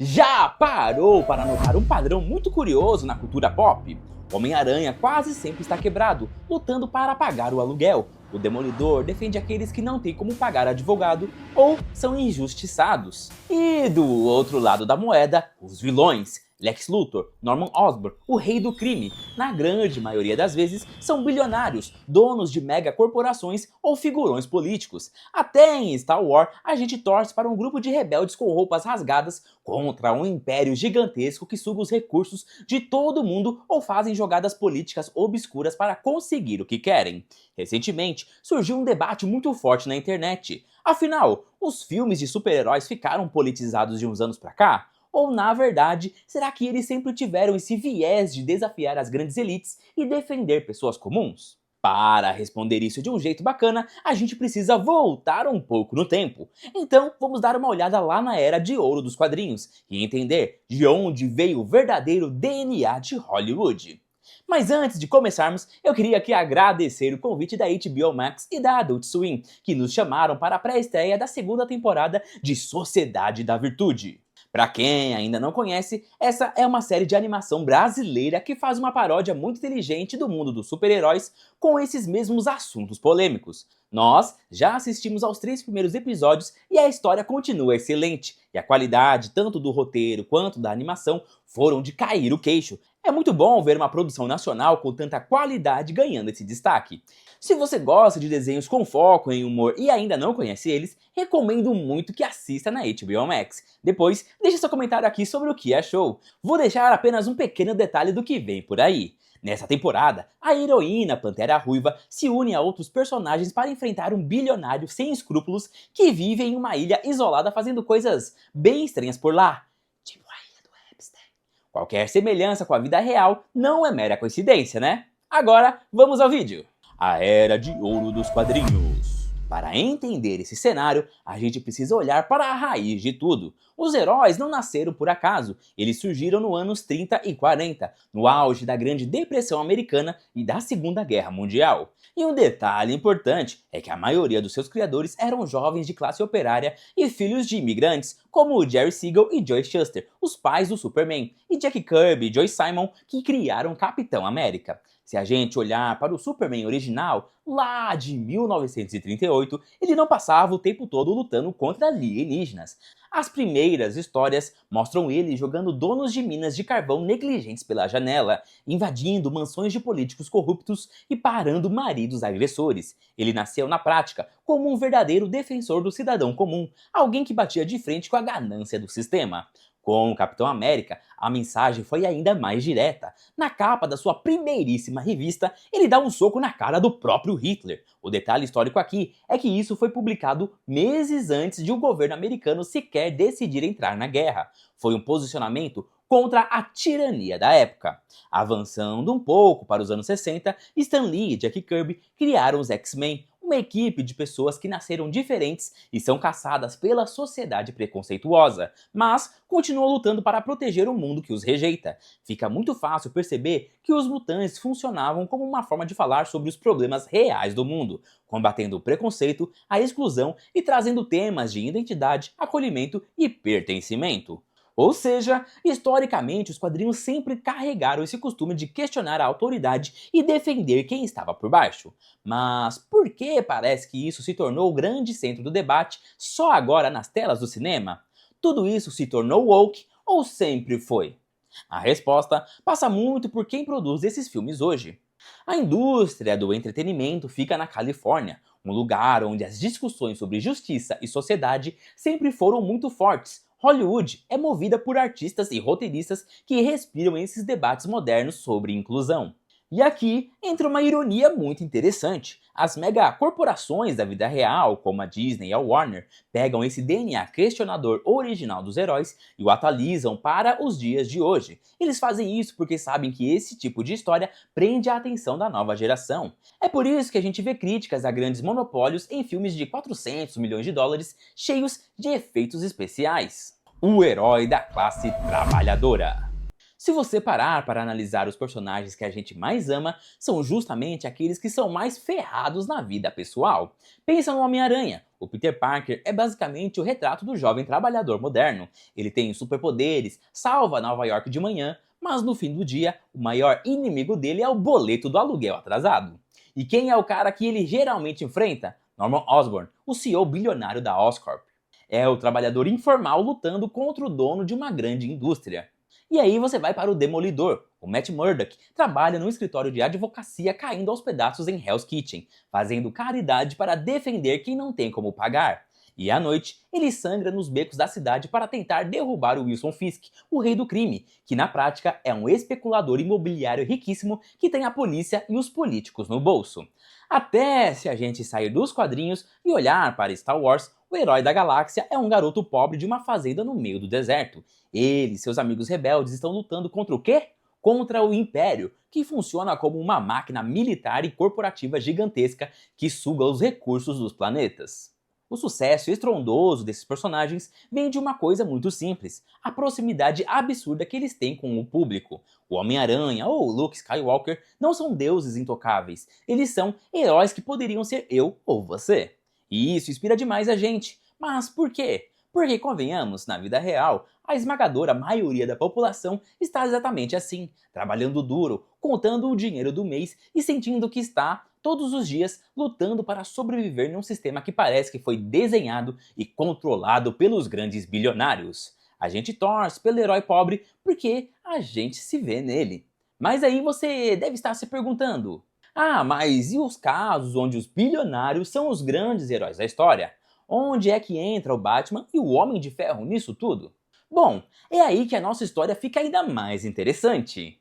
Já parou para notar um padrão muito curioso na cultura pop? O Homem-Aranha quase sempre está quebrado, lutando para pagar o aluguel. O Demolidor defende aqueles que não têm como pagar advogado ou são injustiçados. E do outro lado da moeda, os vilões. Lex Luthor, Norman Osborn, o rei do crime, na grande maioria das vezes são bilionários, donos de megacorporações ou figurões políticos. Até em Star Wars a gente torce para um grupo de rebeldes com roupas rasgadas contra um império gigantesco que suga os recursos de todo mundo ou fazem jogadas políticas obscuras para conseguir o que querem. Recentemente surgiu um debate muito forte na internet. Afinal, os filmes de super-heróis ficaram politizados de uns anos pra cá? Ou, na verdade, será que eles sempre tiveram esse viés de desafiar as grandes elites e defender pessoas comuns? Para responder isso de um jeito bacana, a gente precisa voltar um pouco no tempo. Então, vamos dar uma olhada lá na Era de Ouro dos quadrinhos e entender de onde veio o verdadeiro DNA de Hollywood. Mas antes de começarmos, eu queria aqui agradecer o convite da HBO Max e da Adult Swim, que nos chamaram para a pré-estreia da segunda temporada de Sociedade da Virtude. Pra quem ainda não conhece, essa é uma série de animação brasileira que faz uma paródia muito inteligente do mundo dos super-heróis com esses mesmos assuntos polêmicos. Nós já assistimos aos 3 primeiros episódios e a história continua excelente, e a qualidade tanto do roteiro quanto da animação foram de cair o queixo. É muito bom ver uma produção nacional com tanta qualidade ganhando esse destaque. Se você gosta de desenhos com foco em humor e ainda não conhece eles, recomendo muito que assista na HBO Max. Depois, deixe seu comentário aqui sobre o que achou. Vou deixar apenas um pequeno detalhe do que vem por aí. Nessa temporada, a heroína Pantera Ruiva se une a outros personagens para enfrentar um bilionário sem escrúpulos que vive em uma ilha isolada fazendo coisas bem estranhas por lá. Tipo a ilha do Epstein. Qualquer semelhança com a vida real não é mera coincidência, né? Agora, vamos ao vídeo. A Era de Ouro dos quadrinhos. Para entender esse cenário, a gente precisa olhar para a raiz de tudo. Os heróis não nasceram por acaso, eles surgiram nos anos 30 e 40, no auge da Grande Depressão Americana e da Segunda Guerra Mundial. E um detalhe importante é que a maioria dos seus criadores eram jovens de classe operária e filhos de imigrantes, como Jerry Siegel e Joe Shuster, os pais do Superman, e Jack Kirby e Joe Simon, que criaram Capitão América. Se a gente olhar para o Superman original, lá de 1938, ele não passava o tempo todo lutando contra alienígenas. As primeiras histórias mostram ele jogando donos de minas de carvão negligentes pela janela, invadindo mansões de políticos corruptos e parando maridos agressores. Ele nasceu na prática como um verdadeiro defensor do cidadão comum, alguém que batia de frente com a ganância do sistema. Com o Capitão América, a mensagem foi ainda mais direta. Na capa da sua primeiríssima revista, ele dá um soco na cara do próprio Hitler. O detalhe histórico aqui é que isso foi publicado meses antes de o governo americano sequer decidir entrar na guerra. Foi um posicionamento contra a tirania da época. Avançando um pouco para os anos 60, Stan Lee e Jack Kirby criaram os X-Men, uma equipe de pessoas que nasceram diferentes e são caçadas pela sociedade preconceituosa, mas continuam lutando para proteger o mundo que os rejeita. Fica muito fácil perceber que os mutantes funcionavam como uma forma de falar sobre os problemas reais do mundo, combatendo o preconceito, a exclusão e trazendo temas de identidade, acolhimento e pertencimento. Ou seja, historicamente os quadrinhos sempre carregaram esse costume de questionar a autoridade e defender quem estava por baixo. Mas por que parece que isso se tornou o grande centro do debate só agora nas telas do cinema? Tudo isso se tornou woke ou sempre foi? A resposta passa muito por quem produz esses filmes hoje. A indústria do entretenimento fica na Califórnia, um lugar onde as discussões sobre justiça e sociedade sempre foram muito fortes. Hollywood é movida por artistas e roteiristas que respiram esses debates modernos sobre inclusão. E aqui entra uma ironia muito interessante. As megacorporações da vida real, como a Disney e a Warner, pegam esse DNA questionador original dos heróis e o atualizam para os dias de hoje. Eles fazem isso porque sabem que esse tipo de história prende a atenção da nova geração. É por isso que a gente vê críticas a grandes monopólios em filmes de 400 milhões de dólares cheios de efeitos especiais. O herói da classe trabalhadora. Se você parar para analisar os personagens que a gente mais ama, são justamente aqueles que são mais ferrados na vida pessoal. Pensa no Homem-Aranha, O Peter Parker é basicamente o retrato do jovem trabalhador moderno. Ele tem superpoderes, salva Nova York de manhã, mas no fim do dia, o maior inimigo dele é o boleto do aluguel atrasado. E quem é o cara que ele geralmente enfrenta? Norman Osborn, o CEO bilionário da Oscorp. É o trabalhador informal lutando contra o dono de uma grande indústria. E aí você vai para o Demolidor. O Matt Murdock trabalha no escritório de advocacia caindo aos pedaços em Hell's Kitchen, fazendo caridade para defender quem não tem como pagar. E à noite, ele sangra nos becos da cidade para tentar derrubar o Wilson Fisk, o rei do crime, que na prática é um especulador imobiliário riquíssimo que tem a polícia e os políticos no bolso. Até se a gente sair dos quadrinhos e olhar para Star Wars, o herói da galáxia é um garoto pobre de uma fazenda no meio do deserto. Ele e seus amigos rebeldes estão lutando contra o quê? Contra o Império, que funciona como uma máquina militar e corporativa gigantesca que suga os recursos dos planetas. O sucesso estrondoso desses personagens vem de uma coisa muito simples, a proximidade absurda que eles têm com o público. O Homem-Aranha ou Luke Skywalker não são deuses intocáveis, eles são heróis que poderiam ser eu ou você. E isso inspira demais a gente. Mas por quê? Porque, convenhamos, na vida real, a esmagadora maioria da população está exatamente assim, trabalhando duro, contando o dinheiro do mês e sentindo que está, todos os dias, lutando para sobreviver num sistema que parece que foi desenhado e controlado pelos grandes bilionários. A gente torce pelo herói pobre porque a gente se vê nele. Mas aí você deve estar se perguntando: ah, mas e os casos onde os bilionários são os grandes heróis da história? Onde é que entra o Batman e o Homem de Ferro nisso tudo? Bom, é aí que a nossa história fica ainda mais interessante.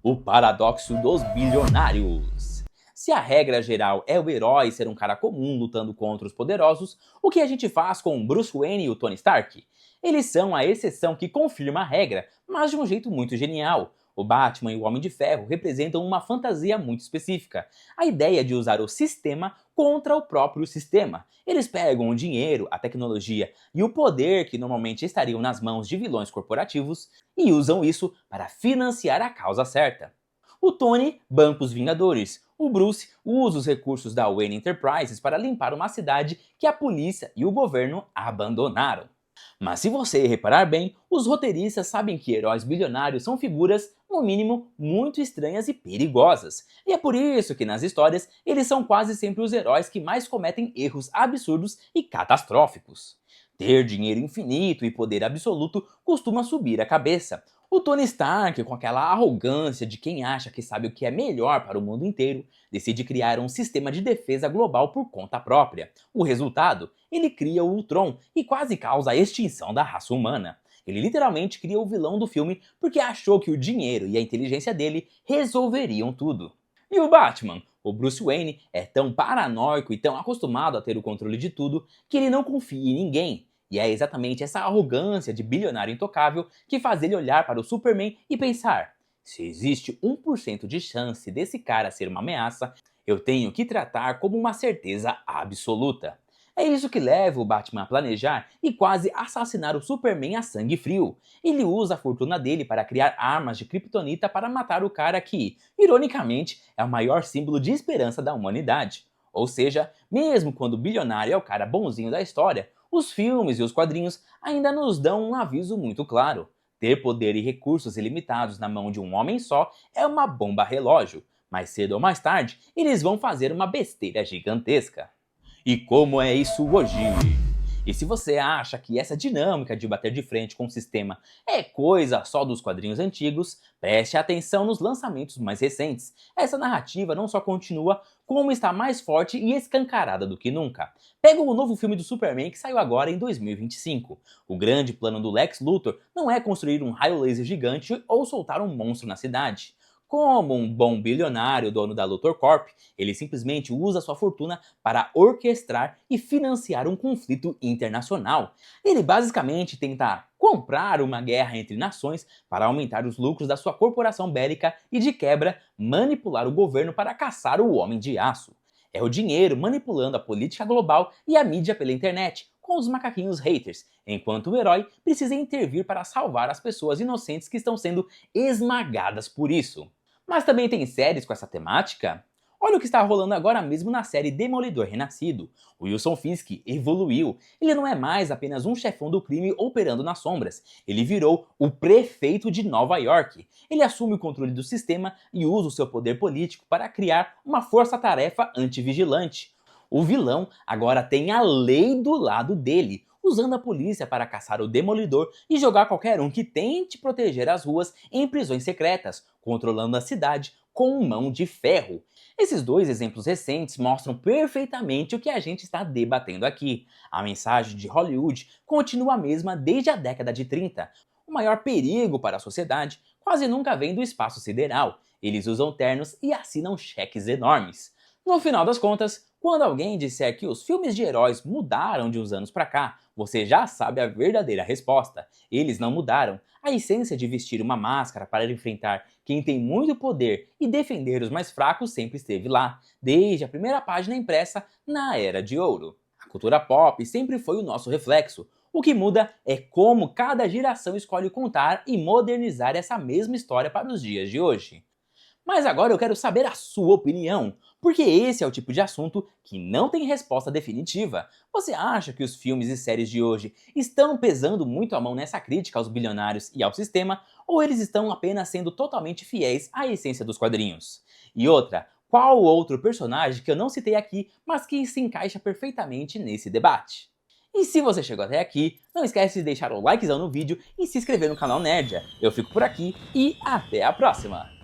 O paradoxo dos bilionários. Se a regra geral é o herói ser um cara comum lutando contra os poderosos, o que a gente faz com Bruce Wayne e o Tony Stark? Eles são a exceção que confirma a regra, mas de um jeito muito genial. O Batman e o Homem de Ferro representam uma fantasia muito específica, a ideia de usar o sistema contra o próprio sistema. Eles pegam o dinheiro, a tecnologia e o poder que normalmente estariam nas mãos de vilões corporativos e usam isso para financiar a causa certa. O Tony banca os Vingadores, o Bruce usa os recursos da Wayne Enterprises para limpar uma cidade que a polícia e o governo abandonaram. Mas se você reparar bem, os roteiristas sabem que heróis bilionários são figuras, no mínimo, muito estranhas e perigosas. E é por isso que nas histórias eles são quase sempre os heróis que mais cometem erros absurdos e catastróficos. Ter dinheiro infinito e poder absoluto costuma subir a cabeça. O Tony Stark, com aquela arrogância de quem acha que sabe o que é melhor para o mundo inteiro, decide criar um sistema de defesa global por conta própria. O resultado? Ele cria o Ultron e quase causa a extinção da raça humana. Ele literalmente cria o vilão do filme porque achou que o dinheiro e a inteligência dele resolveriam tudo. E o Batman? O Bruce Wayne é tão paranoico e tão acostumado a ter o controle de tudo que ele não confia em ninguém. E é exatamente essa arrogância de bilionário intocável que faz ele olhar para o Superman e pensar: se existe 1% de chance desse cara ser uma ameaça, eu tenho que tratar como uma certeza absoluta. É isso que leva o Batman a planejar e quase assassinar o Superman a sangue frio. Ele usa a fortuna dele para criar armas de kryptonita para matar o cara que, ironicamente, é o maior símbolo de esperança da humanidade. Ou seja, mesmo quando o bilionário é o cara bonzinho da história, os filmes e os quadrinhos ainda nos dão um aviso muito claro. Ter poder e recursos ilimitados na mão de um homem só é uma bomba relógio. Mais cedo ou mais tarde, eles vão fazer uma besteira gigantesca. E como é isso hoje? E se você acha que essa dinâmica de bater de frente com o sistema é coisa só dos quadrinhos antigos, preste atenção nos lançamentos mais recentes. Essa narrativa não só continua, como está mais forte e escancarada do que nunca. Pega o novo filme do Superman que saiu agora em 2025. O grande plano do Lex Luthor não é construir um raio laser gigante ou soltar um monstro na cidade. Como um bom bilionário dono da Luthor Corp, ele simplesmente usa sua fortuna para orquestrar e financiar um conflito internacional. Ele basicamente tenta comprar uma guerra entre nações para aumentar os lucros da sua corporação bélica e, de quebra, manipular o governo para caçar o Homem de Aço. É o dinheiro manipulando a política global e a mídia pela internet, com os macaquinhos haters, enquanto o herói precisa intervir para salvar as pessoas inocentes que estão sendo esmagadas por isso. Mas também tem séries com essa temática? Olha o que está rolando agora mesmo na série Demolidor Renascido. O Wilson Fisk evoluiu. Ele não é mais apenas um chefão do crime operando nas sombras. Ele virou o prefeito de Nova York. Ele assume o controle do sistema e usa o seu poder político para criar uma força-tarefa antivigilante. O vilão agora tem a lei do lado dele, usando a polícia para caçar o Demolidor e jogar qualquer um que tente proteger as ruas em prisões secretas, controlando a cidade com mão de ferro. Esses dois exemplos recentes mostram perfeitamente o que a gente está debatendo aqui. A mensagem de Hollywood continua a mesma desde a década de 30. O maior perigo para a sociedade quase nunca vem do espaço sideral. Eles usam ternos e assinam cheques enormes. No final das contas, quando alguém disser que os filmes de heróis mudaram de uns anos pra cá, você já sabe a verdadeira resposta. Eles não mudaram. A essência de vestir uma máscara para enfrentar quem tem muito poder e defender os mais fracos sempre esteve lá, desde a primeira página impressa na Era de Ouro. A cultura pop sempre foi o nosso reflexo. O que muda é como cada geração escolhe contar e modernizar essa mesma história para os dias de hoje. Mas agora eu quero saber a sua opinião, porque esse é o tipo de assunto que não tem resposta definitiva. Você acha que os filmes e séries de hoje estão pesando muito a mão nessa crítica aos bilionários e ao sistema, ou eles estão apenas sendo totalmente fiéis à essência dos quadrinhos? E outra, qual outro personagem que eu não citei aqui, mas que se encaixa perfeitamente nesse debate? E se você chegou até aqui, não esquece de deixar o likezão no vídeo e se inscrever no canal Nerdia. Eu fico por aqui e até a próxima!